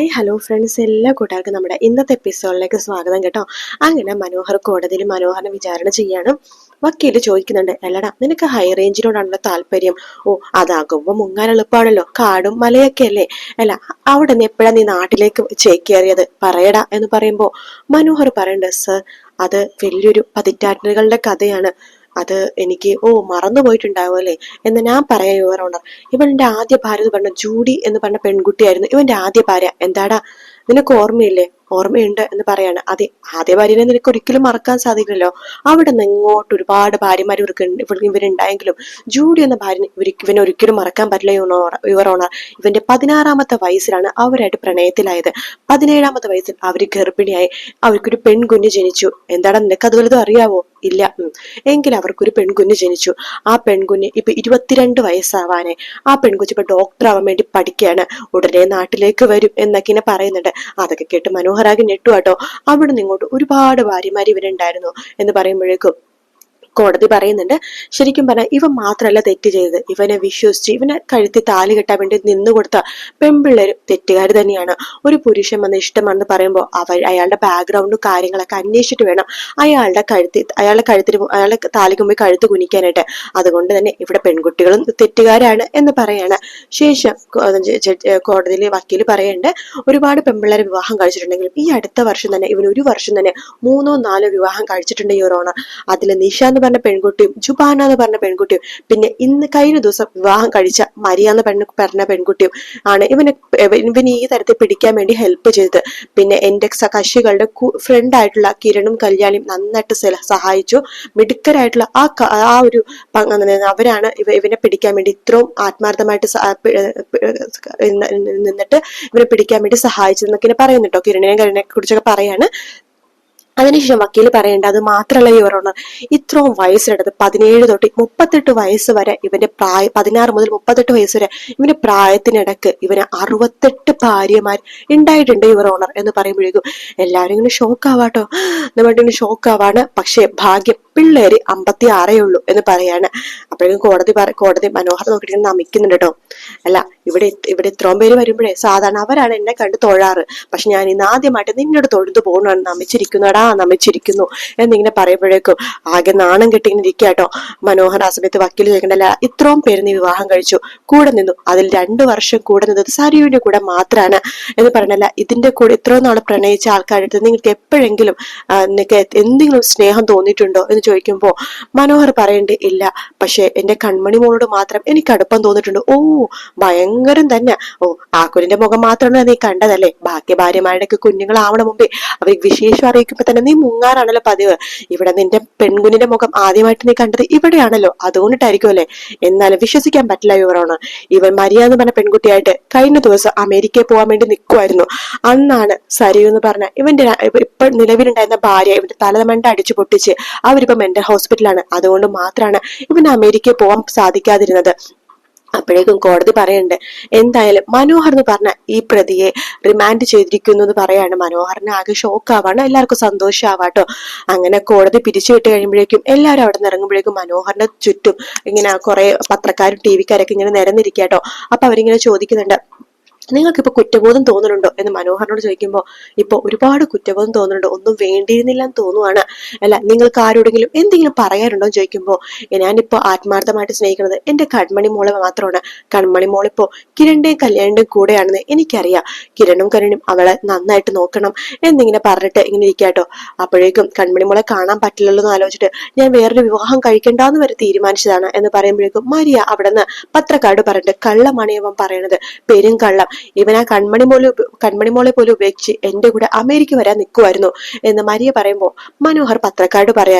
Hi hello friends, എല്ലാ കൂട്ടുകാർക്കും നമ്മുടെ ഇന്നത്തെ എപ്പിസോഡിലേക്ക് സ്വാഗതം കേട്ടോ. അങ്ങനെ മനോഹർ കോടതിയിൽ മനോഹറിനെ വിചാരണ ചെയ്യാണ്. വക്കീല് ചോദിക്കുന്നുണ്ട്, അല്ലടാ നിനക്ക് ഹൈ റേഞ്ചിനോടാണല്ലോ താല്പര്യം? ഓ, അതാകുമ്പോ മുങ്ങാൻ എളുപ്പമാണല്ലോ, കാടും മലയൊക്കെ അല്ലേ. അല്ല, അവിടെ നിന്ന് എപ്പോഴാ നീ നാട്ടിലേക്ക് ചേക്കേറിയത് പറയടാ എന്ന് പറയുമ്പോ മനോഹർ പറയണ്ട്, സർ അത് വലിയൊരു പതിറ്റാണ്ടുകളുടെ കഥയാണ്. അത് എനിക്ക് മറന്നുപോയിട്ടുണ്ടാവും അല്ലേ എന്ന് ഞാൻ പറയാം യുവർ ഓണർ. ഇവന്റെ ആദ്യ ഭാര്യ എന്ന് പറഞ്ഞ ജൂഡി എന്ന് പറഞ്ഞ പെൺകുട്ടിയായിരുന്നു ഇവന്റെ ആദ്യ ഭാര്യ. എന്താടാ നിനക്ക് ഓർമ്മയില്ലേ? ഓർമ്മയുണ്ട് എന്ന് പറയാണ്. അതെ, ആദ്യ ഭാര്യനെ നിനക്ക് ഒരിക്കലും മറക്കാൻ സാധിക്കില്ലല്ലോ. അവിടെ നിന്ന് ഇങ്ങോട്ട് ഒരുപാട് ഭാര്യമാർ ഇവരുണ്ടായെങ്കിലും ജൂഡി എന്ന ഭാര്യ ഇവനെ ഒരിക്കലും മറക്കാൻ പറ്റില്ല യുവർ ഓണർ. ഇവന്റെ 16ാമത്തെ വയസ്സിലാണ് അവരായിട്ട് പ്രണയത്തിലായത്. 17ാമത്തെ വയസ്സിൽ അവര് ഗർഭിണിയായി. അവർക്കൊരു പെൺകുഞ്ഞ് ജനിച്ചു. എന്താടാ നിനക്ക് അതുപോലെ അറിയാവോ? ഇല്ല. എങ്കിൽ അവർക്കൊരു പെൺകുഞ്ഞ് ജനിച്ചു. ആ പെൺകുഞ്ഞ് ഇപ്പൊ 22 വയസ്സാവാനേ. ആ പെൺകുഞ്ഞ് ഇപ്പൊ ഡോക്ടർ ആവാൻ വേണ്ടി പഠിക്കുകയാണ്. ഉടനെ നാട്ടിലേക്ക് വരും എന്നൊക്കെ ഇങ്ങനെ പറയുന്നുണ്ട്. അതൊക്കെ കേട്ട് മനോഹരാകെ ഞെട്ടുവാട്ടോ. അവിടെ നിന്ന് ഇങ്ങോട്ട് ഒരുപാട് ഭാര്യമാര് ഇവരുണ്ടായിരുന്നു എന്ന് പറയുമ്പോഴേക്കും കോടതി പറയുന്നുണ്ട്, ശരിക്കും പറഞ്ഞാൽ ഇവൻ മാത്രമല്ല തെറ്റ് ചെയ്തത്. ഇവനെ വിശ്വസിച്ച് ഇവനെ കഴുത്തി താലി കെട്ടാൻ വേണ്ടി നിന്നുകൊടുത്ത പെൺപിള്ളേരും തെറ്റുകാർ തന്നെയാണ്. ഒരു പുരുഷൻ വന്ന് ഇഷ്ടമാണെന്ന് പറയുമ്പോൾ അയാളുടെ ബാക്ക്ഗ്രൗണ്ടും കാര്യങ്ങളൊക്കെ അന്വേഷിച്ചിട്ട് വേണം അയാളുടെ താലിക്ക് മുമ്പ് കഴുത്ത് കുനിക്കാനായിട്ട്. അതുകൊണ്ട് തന്നെ ഇവിടെ പെൺകുട്ടികളും തെറ്റുകാരാണ് എന്ന് പറയാണ്. ശേഷം കോടതിയിലെ വക്കീല് പറയേണ്ട, ഒരുപാട് പെൺപിള്ളേരെ വിവാഹം കഴിച്ചിട്ടുണ്ടെങ്കിലും ഈ അടുത്ത വർഷം തന്നെ ഇവൻ ഒരു വർഷം തന്നെ 3ഓ 4ഓ വിവാഹം കഴിച്ചിട്ടുണ്ട് യുവർ ഓണർ. അതിൽ നിഷ എന്ന് പറഞ്ഞ പെൺകുട്ടിയും ജുബാന എന്ന് പറഞ്ഞ പെൺകുട്ടിയും പിന്നെ ഇന്ന് കഴിഞ്ഞ ദിവസം വിവാഹം കഴിച്ച മരിയ എന്ന് പറഞ്ഞ പെൺകുട്ടിയും ആണ് ഇവന് ഈ തരത്തിൽ പിടിക്കാൻ വേണ്ടി ഹെൽപ്പ് ചെയ്തത്. പിന്നെ എന്റെ കക്ഷികളുടെ ഫ്രണ്ട് ആയിട്ടുള്ള കിരണും കല്യാണിയും നന്നായിട്ട് സഹായിച്ചു. മിടുക്കരായിട്ടുള്ള ആ ഒരു അവരാണ് ഇവനെ പിടിക്കാൻ വേണ്ടി ഇത്രയും ആത്മാർത്ഥമായിട്ട് നിന്നിട്ട് ഇവരെ പിടിക്കാൻ വേണ്ടി സഹായിച്ചതെന്നൊക്കെ പറയുന്നുട്ടോ. കിരണിനെയും കരുണിനെ കുറിച്ചൊക്കെ പറയാണ്. അതിനുശേഷം വക്കീല് പറയേണ്ട, അത് മാത്രമല്ല യുവർ ഓണർ, ഇത്രയും വയസ്സിലെടുത്ത് 17 തൊട്ട് 38 വയസ്സ് വരെ ഇവന്റെ 16 മുതൽ 38 വയസ്സ് വരെ ഇവന്റെ പ്രായത്തിനിടക്ക് ഇവന് 68 ഭാര്യമാർ ഉണ്ടായിട്ടുണ്ട് യുവർ ഓണർ എന്ന് പറയുമ്പോഴേക്കും എല്ലാവരും ഇങ്ങനെ ഷോക്കാവാട്ടോ. നമ്മളിങ്ങനെ ഷോക്കാവാണ്. പക്ഷെ ഭാഗ്യം പിള്ളേര് 56 ഉള്ളൂ എന്ന് പറയാണ്. അപ്പോഴേക്കും കോടതി മനോഹർ നോക്കിയിട്ട് നമിക്കുന്നുണ്ട് കേട്ടോ. അല്ല, ഇവിടെ ഇത്രയും പേര് വരുമ്പോഴേ സാധാരണ അവരാണ് എന്നെ കണ്ട് തൊഴാറ്. പക്ഷെ ഞാൻ ഇന്ന് ആദ്യമായിട്ട് നിന്നോട് തൊഴുതു പോകണമാണ്. നമിച്ചിരിക്കുന്നു എന്നിങ്ങനെ പറയുമ്പോഴേക്കും ആകെ നാണം കെട്ടിങ്ങനെ ഇരിക്കാട്ടോ. മനോഹർ ആ സമയത്ത് വക്കീൽ ചോദിക്കണ്ടല്ല, ഇത്രയും പേര് നീ വിവാഹം കഴിച്ചു, കൂടെ നിന്നു, അതിൽ 2 വർഷം കൂടെ നിന്നത് സരിയുടെ കൂടെ മാത്രമാണ് എന്ന് പറഞ്ഞല്ല. ഇതിന്റെ കൂടെ ഇത്രയും നാള് പ്രണയിച്ച ആൾക്കാരുടെ നിങ്ങൾക്ക് എപ്പോഴെങ്കിലും നിനക്ക് എന്തെങ്കിലും സ്നേഹം തോന്നിയിട്ടുണ്ടോ എന്ന് ചോദിക്കുമ്പോ മനോഹർ പറയണ്ടേ, ഇല്ല, പക്ഷെ എന്റെ കൺമണി മോളോട് മാത്രം എനിക്ക് അടുപ്പം തോന്നിയിട്ടുണ്ട്. ഓ, ഭയങ്കരം തന്നെ. ഓ, ആക്കുലിന്റെ മുഖം മാത്രമാണ് നീ കണ്ടതല്ലേ? ബാക്കി ഭാര്യമാരുടെ ഒക്കെ കുഞ്ഞുങ്ങളാവണ മുമ്പേ അവർ വിശേഷം അറിയിക്കുമ്പോ തന്നെ നീ മുങ്ങാറാണല്ലോ പതിവ്. ഇവിടെ നിന്റെ പെൺകുഞ്ഞിന്റെ മുഖം ആദ്യമായിട്ട് നീ കണ്ടത് ഇവിടെയാണല്ലോ, അതുകൊണ്ടിട്ടായിരിക്കും അല്ലെ? എന്നാലും വിശ്വസിക്കാൻ പറ്റില്ല യുവറാണ്. ഇവൻ മരിയ എന്ന് പറഞ്ഞ പെൺകുട്ടിയായിട്ട് കഴിഞ്ഞ ദിവസം അമേരിക്കയിൽ പോകാൻ വേണ്ടി നിൽക്കുമായിരുന്നു. അന്നാണ് സരിയു എന്ന് പറഞ്ഞ ഇവന്റെ ഇപ്പൊ നിലവിലുണ്ടായിരുന്ന ഭാര്യ ഇവന്റെ തലമണ്ട അടിച്ചു പൊട്ടിച്ച് അവരിപ്പോ മെന്റൽ ഹോസ്പിറ്റലാണ്. അതുകൊണ്ട് മാത്രമാണ് ഇവന് അമേരിക്കയിൽ പോകാൻ സാധിക്കാതിരുന്നത്. അപ്പോഴേക്കും കോടതി പറയുന്നുണ്ട്, എന്തായാലും മനോഹർ എന്ന് പറഞ്ഞ ഈ പ്രതിയെ റിമാൻഡ് ചെയ്തിരിക്കുന്നു എന്ന് പറയാണ്. മനോഹറിന് ആകെ ഷോക്കാവാണ്. എല്ലാവർക്കും സന്തോഷമാവാട്ടോ. അങ്ങനെ കോടതി പിരിച്ചുവിട്ട് കഴിയുമ്പോഴേക്കും എല്ലാവരും അവിടെ നിന്ന് ഇറങ്ങുമ്പോഴേക്കും മനോഹറിന്റെ ചുറ്റും ഇങ്ങനെ കുറെ പത്രക്കാരും ടി വിക്കാരൊക്കെ ഇങ്ങനെ നിരന്നിരിക്കാട്ടോ. അപ്പൊ അവരിങ്ങനെ ചോദിക്കുന്നുണ്ട്, നിങ്ങൾക്കിപ്പോ കുറ്റബോധം തോന്നുന്നുണ്ടോ എന്ന് മനോഹറിനോട് ചോദിക്കുമ്പോൾ ഇപ്പൊ ഒരുപാട് കുറ്റബോധം തോന്നുന്നുണ്ട്, ഒന്നും വേണ്ടിയിരുന്നില്ല എന്ന് തോന്നുവാണ്. അല്ല, നിങ്ങൾക്ക് ആരോടെങ്കിലും എന്തെങ്കിലും പറയാനുണ്ടോ എന്ന് ചോദിക്കുമ്പോൾ ഞാനിപ്പോ ആത്മാർത്ഥമായിട്ട് സ്നേഹിക്കുന്നത് എന്റെ കൺമണി മോളെ മാത്രമാണ്. കൺമണി മോളിപ്പോ കിരണിന്റെയും കല്യാണിന്റെയും കൂടെയാണെന്ന് എനിക്കറിയാം. കിരണും കരുണും അവളെ നന്നായിട്ട് നോക്കണം എന്നിങ്ങനെ പറഞ്ഞിട്ട് ഇങ്ങനെ ഇരിക്കാട്ടോ. അപ്പോഴേക്കും കൺമണി മോളെ കാണാൻ പറ്റില്ലല്ലോ എന്ന് ആലോചിച്ചിട്ട് ഞാൻ വേറൊരു വിവാഹം കഴിക്കണ്ടെന്ന് വരെ തീരുമാനിച്ചതാണ് എന്ന് പറയുമ്പോഴേക്കും മരിയ അവിടെ നിന്ന് പത്രക്കാരോട് പറഞ്ഞിട്ട്, കള്ളമാണ് ഇവൻ പറയണത്, പെരും കള്ളം. ഇവൻ ആ കൺമണി മോളെ പോലും ഉപേക്ഷിച്ച് എന്റെ കൂടെ അമേരിക്ക വരാൻ നിൽക്കുമായിരുന്നു എന്ന് മരിയ പറയുമ്പോ മനോഹർ പത്രക്കാരോട്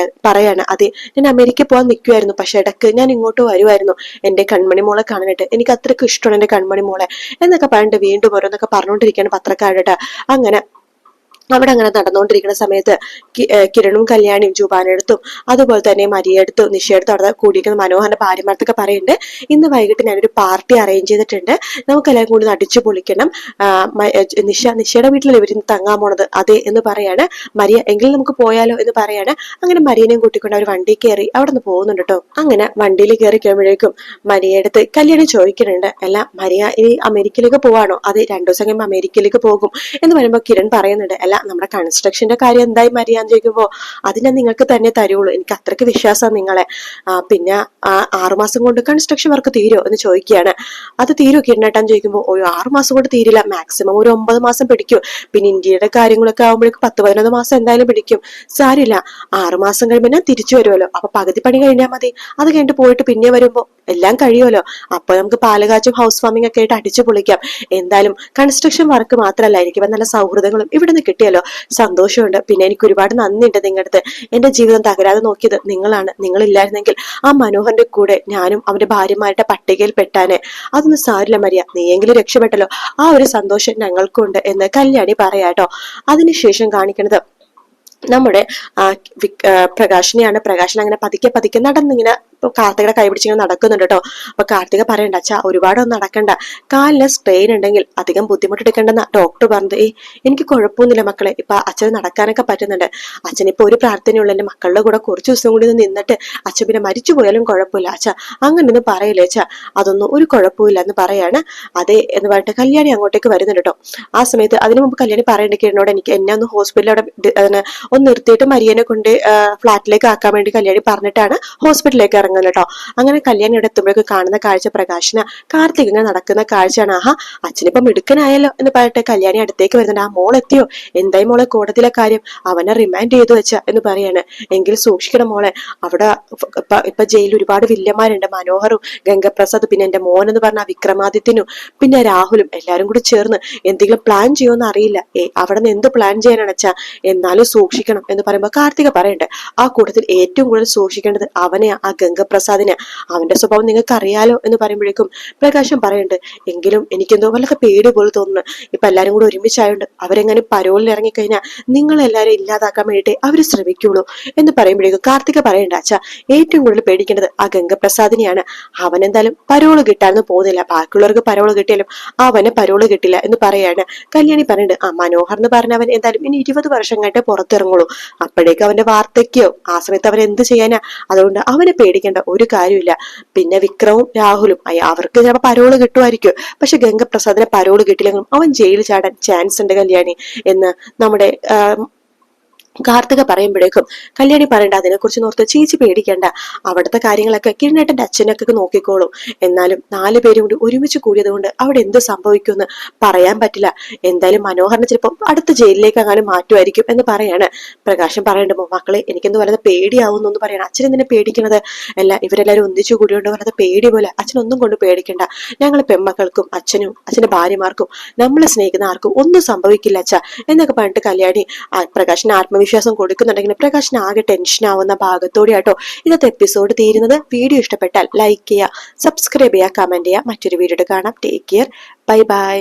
പറയാണ്, അതെ, ഞാൻ അമേരിക്ക പോകാൻ നിൽക്കുമായിരുന്നു, പക്ഷെ ഇടക്ക് ഞാൻ ഇങ്ങോട്ട് വരുമായിരുന്നു എന്റെ കൺമണി മോളെ കാണാനായിട്ട്. എനിക്ക് അത്രയ്ക്ക് ഇഷ്ടമാണ് എന്റെ കൺമണി മോളെ എന്നൊക്കെ പറഞ്ഞിട്ട് വീണ്ടും ഓരോന്നൊക്കെ പറഞ്ഞുകൊണ്ടിരിക്കുകയാണ് പത്രക്കാരോട്. അങ്ങനെ അവിടെ അങ്ങനെ നടന്നുകൊണ്ടിരിക്കുന്ന സമയത്ത് കിരണും കല്യാണിയും ജുബാനെടുത്തും അതുപോലെ തന്നെ മരിയെടുത്തും നിഷയെടുത്തും അവിടെ കൂടിയിരിക്കുന്ന മനോഹരന്റെ ഭാര്യമാർത്തൊക്കെ പറയുന്നുണ്ട്, ഇന്ന് വൈകിട്ട് ഞാനൊരു പാർട്ടി അറേഞ്ച് ചെയ്തിട്ടുണ്ട്, നമുക്കെല്ലാം കൂടി അടിച്ചു പൊളിക്കണം. നിഷയുടെ വീട്ടിലല്ലേ ഇവർ തങ്ങാൻ പോണത്? അതെ എന്ന് പറയാണ് മരിയ. എങ്കിലും നമുക്ക് പോയാലോ എന്ന് പറയാണ്. അങ്ങനെ മരിയനെയും കൂട്ടിക്കൊണ്ട് അവർ വണ്ടി കയറി അവിടെ നിന്ന് പോകുന്നുണ്ട് കേട്ടോ. അങ്ങനെ വണ്ടിയിൽ കയറി കഴിയുമ്പോഴേക്കും മരിയെടുത്ത് കല്യാണി ചോദിക്കുന്നുണ്ട്, അല്ല മരിയ ഇനി അമേരിക്കയിലേക്ക് പോവാണോ? അത് 2 ദിവസം കഴിയുമ്പോൾ അമേരിക്കയിലേക്ക് പോകും എന്ന് പറയുമ്പോൾ കിരൺ പറയുന്നുണ്ട്, അല്ല നമ്മുടെ കൺസ്ട്രക്ഷന്റെ കാര്യം എന്തായി മരിയാന്ന് ചോദിക്കുമ്പോ അതിനെ നിങ്ങൾക്ക് തന്നെ തരുള്ളൂ, എനിക്ക് അത്രയ്ക്ക് വിശ്വാസമാണ് നിങ്ങളെ. പിന്നെ 6 മാസം കൊണ്ട് കൺസ്ട്രക്ഷൻ വർക്ക് തീരോ എന്ന് ചോദിക്കുകയാണ്. അത് തീരോ കിരണേട്ടാന്ന് ചോദിക്കുമ്പോൾ 6 മാസം കൊണ്ട് തീരില്ല, മാക്സിമം ഒരു 9 മാസം പിടിക്കും. പിന്നെ ഇന്ത്യയുടെ കാര്യങ്ങളൊക്കെ ആകുമ്പോഴേക്കും 10-11 മാസം എന്തായാലും പിടിക്കും. സാരില്ല, 6 മാസം കഴിയുമ്പോൾ ഞാൻ തിരിച്ചു വരുമല്ലോ, അപ്പൊ പകുതി പണി കഴിഞ്ഞാൽ മതി. അത് കഴിഞ്ഞിട്ട് പോയിട്ട് പിന്നെ വരുമ്പോ എല്ലാം കഴിയുമല്ലോ, അപ്പൊ നമുക്ക് പാലുകാച്ചും ഹൗസ് വാമിംഗ് ഒക്കെ ആയിട്ട് അടിച്ചു പൊളിക്കാം. എന്തായാലും കൺസ്ട്രക്ഷൻ വർക്ക് മാത്രമല്ല, എനിക്ക് നല്ല സൗഹൃദങ്ങളും ഇവിടെ നിന്ന് കിട്ടിയല്ലോ, സന്തോഷമുണ്ട്. പിന്നെ എനിക്ക് ഒരുപാട് നന്ദിയുണ്ട് നിങ്ങളുടെ അടുത്ത്. എന്റെ ജീവിതം തകരാതെ നോക്കിയത് നിങ്ങളാണ്. നിങ്ങളില്ലായിരുന്നെങ്കിൽ ആ മനോഹരന്റെ കൂടെ ഞാനും അവന്റെ ഭാര്യമാരുടെ പട്ടികയിൽ പെട്ടാനെ. അതൊന്നും സാരില്ല മരിയ, നീയെങ്കിലും രക്ഷപ്പെട്ടല്ലോ, ആ ഒരു സന്തോഷം ഞങ്ങൾക്കുണ്ട് എന്ന് കല്യാണി പറയാട്ടോ. അതിനുശേഷം കാണിക്കുന്നത് നമ്മുടെ പ്രകാശിനെയാണ്. പ്രകാശൻ അങ്ങനെ പതുക്കെ പതുക്കെ നടന്നിങ്ങനെ കാർത്തികയുടെ കൈ പിടിച്ചിങ്ങനെ നടക്കുന്നുണ്ട് കേട്ടോ. അപ്പൊ കാർത്തിക പറയണ്ട, അച്ഛാ ഒരുപാടൊന്നും നടക്കണ്ട, കാലിന് സ്ട്രെയിൻ ഉണ്ടെങ്കിൽ അധികം ബുദ്ധിമുട്ടെടുക്കേണ്ടെന്ന ഡോക്ടർ പറഞ്ഞത്. എനിക്ക് കുഴപ്പമൊന്നുമില്ല മക്കളെ, ഇപ്പൊ അച്ഛന് നടക്കാനൊക്കെ പറ്റുന്നുണ്ട്. അച്ഛനിപ്പോ ഒരു പ്രാർത്ഥനയുള്ള എന്റെ മക്കളുടെ കൂടെ കുറച്ച് ദിവസം കൂടി നിന്നിട്ട് അച്ഛൻ പിന്നെ മരിച്ചു പോയാലും കുഴപ്പമില്ല അച്ഛാ, അങ്ങനെയൊന്നും പറയില്ലേ അച്ഛാ, അതൊന്നും ഒരു കുഴപ്പമില്ല എന്ന് പറയാണ്. അതെ എന്ന് പറഞ്ഞിട്ട് കല്യാണി അങ്ങോട്ടേക്ക് വരുന്നുണ്ട് കേട്ടോ. ആ സമയത്ത് അതിനു മുമ്പ് കല്യാണി പറയേണ്ട കിരണോട്, എനിക്ക് എന്നെ ഒന്ന് ഹോസ്പിറ്റലിൽ അവിടെ ഒന്ന് നിർത്തിയിട്ട് മരിയനെ കൊണ്ട് ഫ്ലാറ്റിലേക്ക് ആക്കാൻ വേണ്ടി കല്യാണി പറഞ്ഞിട്ടാണ് ഹോസ്പിറ്റലിലേക്ക് ഇറങ്ങുന്നത് കേട്ടോ. അങ്ങനെ കല്യാണി ഇവിടെ എത്തുമ്പോഴേക്കും കാണുന്ന കാഴ്ച പ്രകാശന കാർത്തിക് ഇങ്ങനെ നടക്കുന്ന കാഴ്ചയാണ്. ആഹാ, അച്ഛനിപ്പം മിടുക്കനായല്ലോ എന്ന് പറഞ്ഞിട്ട് കല്യാണി അടുത്തേക്ക് വരുന്നുണ്ട്. ആ മോൾ എത്തിയോ? എന്തായി മോളെ കോടതിയിലെ കാര്യം? അവനെ റിമാൻഡ് ചെയ്തു വെച്ച എന്ന് പറയാണ്. എങ്കിൽ സൂക്ഷിക്കണം മോളെ, അവിടെ ഇപ്പൊ ജയിലിൽ ഒരുപാട് വില്ലന്മാരുണ്ട്, മനോഹറും ഗംഗപ്രസാദ്, പിന്നെ എന്റെ മോൻ എന്ന് പറഞ്ഞ വിക്രമാദിത്യനും പിന്നെ രാഹുലും എല്ലാരും കൂടി ചേർന്ന് എന്തെങ്കിലും പ്ലാൻ ചെയ്യുമെന്ന് അറിയില്ല. അവിടെ നിന്ന് എന്ത് പ്ലാൻ ചെയ്യാനാണ് അച്ഛാ, എന്നാലും സൂക്ഷിക്കണം എന്ന് പറയുമ്പോ കാർത്തിക പറയട്ടെ, ആ കൂട്ടത്തിൽ ഏറ്റവും കൂടുതൽ സൂക്ഷിക്കേണ്ടത് അവനെ, ആ ഗംഗപ്രസാദിനെ. അവന്റെ സ്വഭാവം നിങ്ങൾക്ക് അറിയാലോ എന്ന് പറയുമ്പോഴേക്കും പ്രകാശം പറയുന്നുണ്ട്, എങ്കിലും എനിക്കെന്തോ വല്ലൊക്കെ പേടി പോലെ തോന്നുന്നു. ഇപ്പൊ എല്ലാരും കൂടെ ഒരുമിച്ചായോണ്ട് അവരെങ്ങനെ പരോളിൽ ഇറങ്ങിക്കഴിഞ്ഞാൽ നിങ്ങളെല്ലാരും ഇല്ലാതാക്കാൻ വേണ്ടിയിട്ട് അവര് ശ്രമിക്കുള്ളൂ എന്ന് പറയുമ്പോഴേക്കും കാർത്തിക പറയണ്ട, അച്ഛാ ഏറ്റവും കൂടുതൽ പേടിക്കേണ്ടത് ആ ഗംഗപ്രസാദിനെയാണ്. അവൻ എന്തായാലും പരോള് കിട്ടാന്ന് പോകുന്നില്ല, ബാക്കിയുള്ളവർക്ക് പരോള് കിട്ടിയാലും അവന് പരോള് കിട്ടില്ല എന്ന് പറയാണ്. കല്യാണി പറയുന്നുണ്ട്, ആ മനോഹർ എന്ന് പറഞ്ഞവൻ എന്തായാലും ഇനി 20 വർഷം കഴിഞ്ഞിട്ട് പുറത്തിറങ്ങുള്ളൂ, അപ്പോഴേക്കും അവന്റെ വാർദ്ധക്യോ, ആ സമയത്ത് അവൻ എന്ത് ചെയ്യാനാ? അതുകൊണ്ട് അവനെ പേടിക്കേണ്ട ഒരു കാര്യമില്ല. പിന്നെ വിക്രവും രാഹുലും അവർക്ക് ചിലപ്പോൾ പരോള് കിട്ടുമായിരിക്കും, പക്ഷെ ഗംഗപ്രസാദിനെ പരോള് കിട്ടില്ലെങ്കിലും അവൻ ജയിലിൽ ചാടാൻ ചാൻസ് ഉണ്ട് കല്യാണി എന്ന് നമ്മുടെ കാർത്തിക പറയുമ്പോഴേക്കും കല്യാണി പറയണ്ട, അതിനെക്കുറിച്ച് നോർത്ത് ചേച്ചി പേടിക്കണ്ട, അവിടുത്തെ കാര്യങ്ങളൊക്കെ കിരണേട്ടന്റെ അച്ഛനൊക്കെ നോക്കിക്കോളും. എന്നാലും 4 പേരും കൂടി ഒരുമിച്ച് കൂടിയത് കൊണ്ട് അവിടെ എന്ത് സംഭവിക്കുമെന്ന് പറയാൻ പറ്റില്ല. എന്തായാലും മനോഹരനെ ചിലപ്പോൾ അടുത്ത ജയിലിലേക്ക് അങ്ങനെ മാറ്റുമായിരിക്കും എന്ന് പറയാണ്. പ്രകാശം പറയണ്ട, മക്കളെ എനിക്കെന്ത് വല്ലാതെ പേടിയാവുന്നു എന്ന് പറയണം. അച്ഛൻ എന്തിനെ പേടിക്കണത്? അല്ല, ഇവരെല്ലാരും ഒന്നിച്ചു കൂടിയോണ്ട് വല്ലാതെ പേടി പോലെ. അച്ഛനൊന്നും കൊണ്ട് പേടിക്കണ്ട, ഞങ്ങൾ പെൺമക്കൾക്കും അച്ഛനും അച്ഛന്റെ ഭാര്യമാർക്കും നമ്മളെ സ്നേഹിക്കുന്ന ആർക്കും ഒന്നും സംഭവിക്കില്ല അച്ഛ എന്നൊക്കെ പറഞ്ഞിട്ട് കല്യാണി പ്രകാശിന് വിശ്വാസം കൊടുക്കുന്നുണ്ടെങ്കിൽ പ്രകാശിന് ആകെ ടെൻഷൻ ആവുന്ന ഭാഗത്തോടെയാട്ടോ ഇന്നത്തെ എപ്പിസോഡ് തീരുന്നത്. വീഡിയോ ഇഷ്ടപ്പെട്ടാൽ ലൈക്ക് ചെയ്യുക, സബ്സ്ക്രൈബ് ചെയ്യുക, കമന്റ് ചെയ്യുക. മറ്റൊരു വീഡിയോ കാണാം. Take care, bye bye.